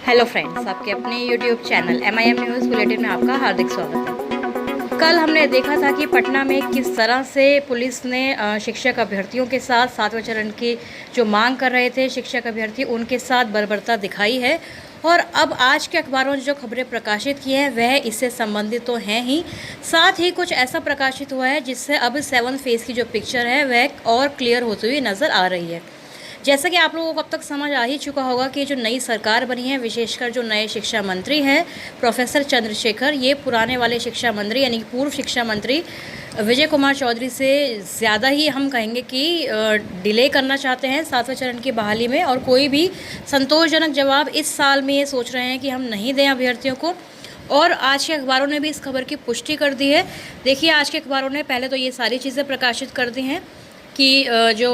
Hello friends, आपके अपने YouTube channel MIM news bulletin में आपका हार्दिक स्वागत है। कल हमने देखा था कि पटना में किस तरह से पुलिस ने शिक्षक अभ्यर्थियों के साथ 7वें चरण की जो मांग कर रहे थे शिक्षक अभ्यर्थी, उनके साथ बर्बरता दिखाई है। और अब आज के अखबारों ने जो खबरें प्रकाशित की हैं वह इससे संबंधित तो हैं ही, साथ ही कुछ ऐसा प्रकाशित हुआ है जिससे अब 7 फेज़ की जो पिक्चर है वह और क्लियर होती हुई नज़र आ रही है। जैसा कि आप लोगों को अब तक समझ आ ही चुका होगा कि जो नई सरकार बनी है, विशेषकर जो नए शिक्षा मंत्री हैं प्रोफेसर चंद्रशेखर, ये पुराने वाले शिक्षा मंत्री यानी कि पूर्व शिक्षा मंत्री विजय कुमार चौधरी से ज़्यादा ही हम कहेंगे कि डिले करना चाहते हैं 7वें चरण की बहाली में, और कोई भी संतोषजनक जवाब इस साल में ये सोच रहे हैं कि हम नहीं दें अभ्यर्थियों को। और आज के अखबारों ने भी इस खबर की पुष्टि कर दी है। देखिए, आज के अखबारों ने पहले तो ये सारी चीज़ें प्रकाशित कर दी हैं कि जो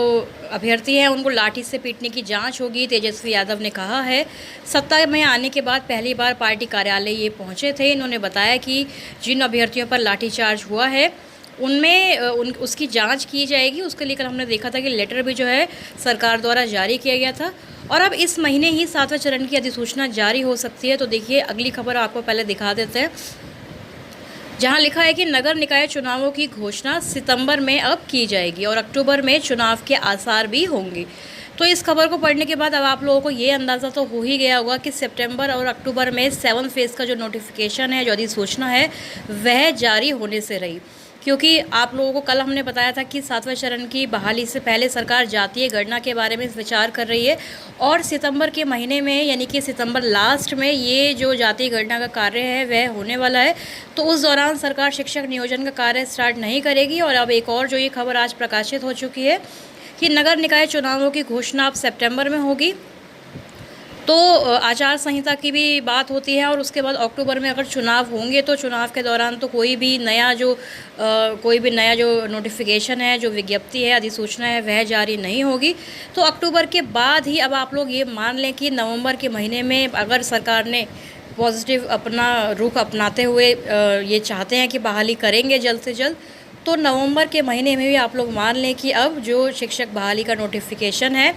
अभ्यर्थी हैं उनको लाठी से पीटने की जांच होगी। तेजस्वी यादव ने कहा है, सत्ता में आने के बाद पहली बार पार्टी कार्यालय ये पहुंचे थे। इन्होंने बताया कि जिन अभ्यर्थियों पर लाठीचार्ज हुआ है उनमें उसकी जांच की जाएगी। उसके लिए कल हमने देखा था कि लेटर भी जो है सरकार द्वारा जारी किया गया था, और अब इस महीने ही 7वें चरण की अधिसूचना जारी हो सकती है। तो देखिए, अगली खबर आपको पहले दिखा देते हैं, जहां लिखा है कि नगर निकाय चुनावों की घोषणा सितंबर में अब की जाएगी और अक्टूबर में चुनाव के आसार भी होंगे। तो इस खबर को पढ़ने के बाद अब आप लोगों को ये अंदाज़ा तो हो ही गया होगा कि सितंबर और अक्टूबर में 7 फेज़ का जो नोटिफिकेशन है, जो अधिसूचना है, वह जारी होने से रही। क्योंकि आप लोगों को कल हमने बताया था कि 7वें चरण की बहाली से पहले सरकार जातीय गणना के बारे में विचार कर रही है, और सितंबर के महीने में यानी कि सितंबर लास्ट में ये जो जातीय गणना का कार्य है वह होने वाला है। तो उस दौरान सरकार शिक्षक नियोजन का कार्य स्टार्ट नहीं करेगी। और अब एक और जो ये खबर आज प्रकाशित हो चुकी है कि नगर निकाय चुनावों की घोषणा अब सितंबर में होगी। तो आचार संहिता की भी बात होती है, और उसके बाद अक्टूबर में अगर चुनाव होंगे तो चुनाव के दौरान तो कोई भी नया जो नोटिफिकेशन है, जो विज्ञप्ति है, अधिसूचना है, वह जारी नहीं होगी। तो अक्टूबर के बाद ही अब आप लोग ये मान लें कि नवंबर के महीने में अगर सरकार ने पॉजिटिव अपना रुख अपनाते हुए ये चाहते हैं कि बहाली करेंगे जल्द से जल्द, तो नवंबर के महीने में भी आप लोग मान लें कि अब जो शिक्षक बहाली का नोटिफिकेशन है,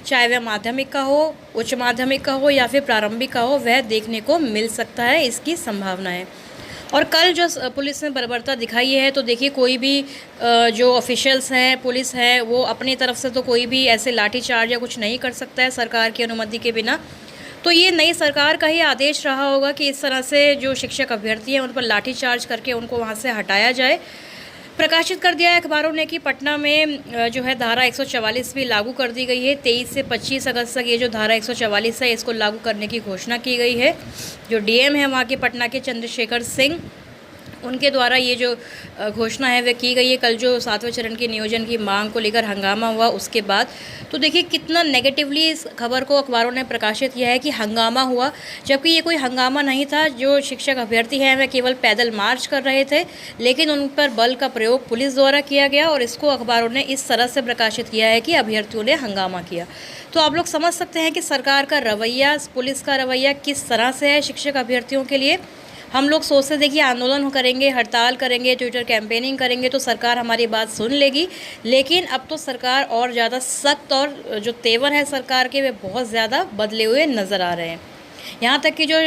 चाहे वह माध्यमिक का हो, उच्च माध्यमिक का हो या फिर प्रारंभिक का हो, वह देखने को मिल सकता है, इसकी संभावना है। और कल जो पुलिस ने बर्बरता दिखाई है, तो देखिए, कोई भी जो ऑफिशियल्स हैं, पुलिस है, वो अपनी तरफ से तो कोई भी ऐसे लाठीचार्ज या कुछ नहीं कर सकता है सरकार की अनुमति के बिना। तो ये नई सरकार का ही आदेश रहा होगा कि इस तरह से जो शिक्षक अभ्यर्थी हैं उन पर लाठीचार्ज करके उनको वहाँ से हटाया जाए। प्रकाशित कर दिया है अखबारों ने कि पटना में जो है धारा 144 भी लागू कर दी गई है। 23 से 25 अगस्त तक ये जो धारा 144 है, इसको लागू करने की घोषणा की गई है। जो डीएम है वहाँ के पटना के चंद्रशेखर सिंह, उनके द्वारा ये जो घोषणा है वह की गई है। कल जो 7वें चरण के नियोजन की मांग को लेकर हंगामा हुआ उसके बाद, तो देखिए कितना नेगेटिवली इस खबर को अखबारों ने प्रकाशित किया है कि हंगामा हुआ, जबकि ये कोई हंगामा नहीं था। जो शिक्षक अभ्यर्थी हैं वह केवल पैदल मार्च कर रहे थे, लेकिन उन पर बल का प्रयोग पुलिस द्वारा किया गया, और इसको अखबारों ने इस तरह से प्रकाशित किया है कि अभ्यर्थियों ने हंगामा किया। तो आप लोग समझ सकते हैं कि सरकार का रवैया, पुलिस का रवैया किस तरह से है शिक्षक अभ्यर्थियों के लिए। हम लोग सोचते थे कि आंदोलन करेंगे, हड़ताल करेंगे, ट्विटर कैंपेनिंग करेंगे तो सरकार हमारी बात सुन लेगी, लेकिन अब तो सरकार और ज़्यादा सख्त, और जो तेवर है सरकार के वे बहुत ज़्यादा बदले हुए नज़र आ रहे हैं। यहाँ तक कि जो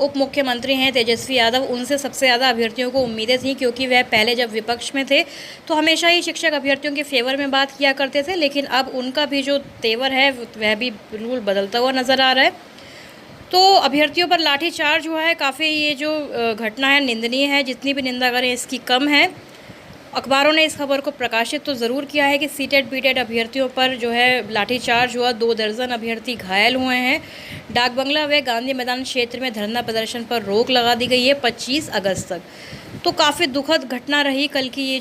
उप मुख्यमंत्री हैं तेजस्वी यादव, उनसे सबसे ज़्यादा अभ्यर्थियों को उम्मीदें थी, क्योंकि वह पहले जब विपक्ष में थे तो हमेशा ही शिक्षक अभ्यर्थियों के फेवर में बात किया करते थे, लेकिन अब उनका भी जो तेवर है वह भी बिल्कुल बदलता हुआ नज़र आ रहा है। तो अभ्यर्थियों पर लाठीचार्ज हुआ है, काफ़ी ये जो घटना है निंदनीय है, जितनी भी निंदा करें इसकी कम है। अखबारों ने इस खबर को प्रकाशित तो ज़रूर किया है कि सीटेड बीटेड अभ्यर्थियों पर जो है लाठीचार्ज हुआ, 2 दर्जन अभ्यर्थी घायल हुए हैं। डाक बंगला व गांधी मैदान क्षेत्र में धरना प्रदर्शन पर रोक लगा दी गई है 25 अगस्त तक। तो काफ़ी दुखद घटना रही कल की। ये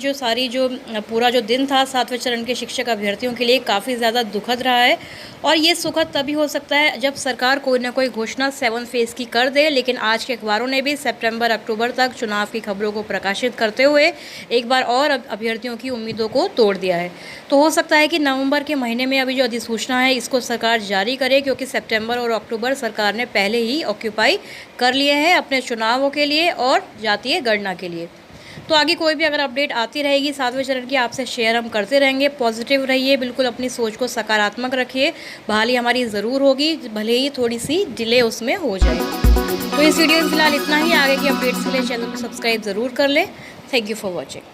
जो पूरा जो दिन था 7वें चरण के शिक्षक अभ्यर्थियों के लिए काफ़ी ज़्यादा दुखद रहा है, और ये सुखद तभी हो सकता है जब सरकार कोई ना कोई घोषणा 7 फेज़ की कर दे। लेकिन आज के अखबारों ने भी सितंबर अक्टूबर तक चुनाव की खबरों को प्रकाशित करते हुए एक बार और अभ्यर्थियों की उम्मीदों को तोड़ दिया है। तो हो सकता है कि नवंबर के महीने में अभी जो अधिसूचना है इसको सरकार जारी करे, क्योंकि सितंबर और अक्टूबर सरकार ने पहले ही ऑक्यूपाई कर लिए हैं अपने चुनावों के लिए और जातीय गणना के लिए। तो आगे कोई भी अगर अपडेट आती रहेगी 7वें चरण की, आपसे शेयर हम करते रहेंगे। पॉजिटिव रहिए, बिल्कुल अपनी सोच को सकारात्मक रखिए। बहाली हमारी ज़रूर होगी, भले ही थोड़ी सी डिले उसमें हो जाए। तो इस वीडियो में फ़िलहाल इतना ही। आगे की अपडेट्स के लिए चैनल को सब्सक्राइब ज़रूर कर लें। Thank you for watching.